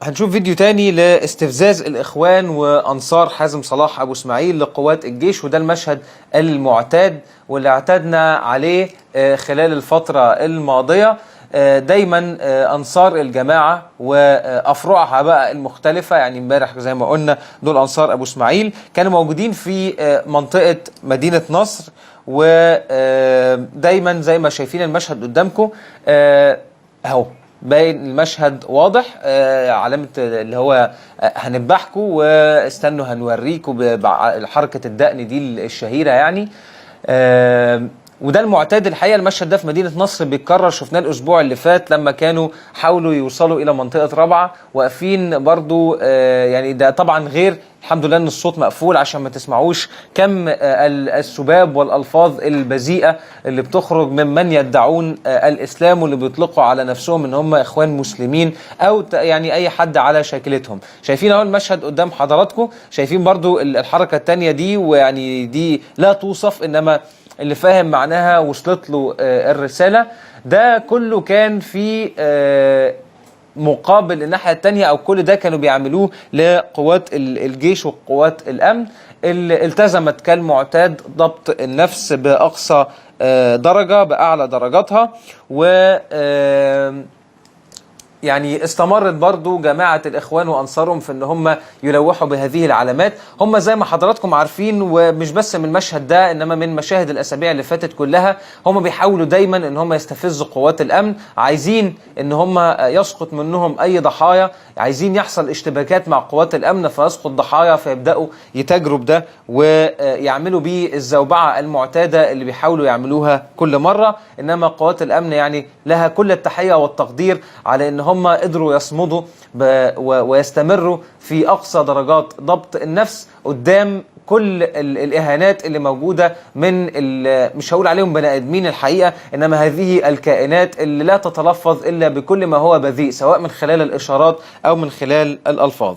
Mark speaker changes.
Speaker 1: هنشوف فيديو تاني لاستفزاز الإخوان وأنصار حازم صلاح أبو إسماعيل لقوات الجيش، وده المشهد المعتاد واللي اعتدنا عليه خلال الفترة الماضية. دايما أنصار الجماعة وأفرعها بقى المختلفة، يعني امبارح زي ما قلنا دول أنصار أبو إسماعيل كانوا موجودين في منطقة مدينة نصر، ودايما زي ما شايفين المشهد قدامكم اهو باين المشهد واضح، علامة اللي هو هنذبحكم واستنوا هنوريكم حركة الدقن دي الشهيرة يعني. وده المعتاد الحقيقة. المشهد ده في مدينة نصر بيتكرر، شفناه الأسبوع اللي فات لما كانوا حاولوا يوصلوا إلى منطقة رابعة واقفين برضو. يعني ده طبعا غير، الحمد لله ان الصوت مقفول عشان ما تسمعوش كم السباب والألفاظ البذيئة اللي بتخرج ممن يدعون الإسلام واللي بيطلقوا على نفسهم ان هم إخوان مسلمين أو يعني أي حد على شاكلتهم. شايفين اهو المشهد قدام حضراتكم، شايفين برضو الحركة التانية دي، ويعني دي لا توصف، إنما اللي فاهم معناها وصلت له الرسالة. ده كله كان في مقابل الناحية التانية، أو كل ده كانوا بيعملوه لقوات الجيش وقوات الأمن اللي التزمت كالمعتاد ضبط النفس بأقصى درجة بأعلى درجاتها. و يعني استمرت برضو جماعة الإخوان وأنصارهم في أن هم يلوحوا بهذه العلامات. هم زي ما حضراتكم عارفين، ومش بس من المشهد ده إنما من مشاهد الأسابيع اللي فاتت كلها، هم بيحاولوا دايما أن هم يستفزوا قوات الأمن، عايزين أن هم يسقط منهم أي ضحايا، عايزين يحصل اشتباكات مع قوات الأمن فيسقط ضحايا، فيبدأوا يتاجروا بده ويعملوا بيه الزوبعة المعتادة اللي بيحاولوا يعملوها كل مرة. إنما قوات الأمن يعني لها كل التحية والتقدير على أن هم قدروا يصمدوا ويستمروا في أقصى درجات ضبط النفس قدام كل الإهانات اللي موجودة من مش هقول عليهم بني آدمين الحقيقة، إنما هذه الكائنات اللي لا تتلفظ إلا بكل ما هو بذيء، سواء من خلال الإشارات أو من خلال الألفاظ.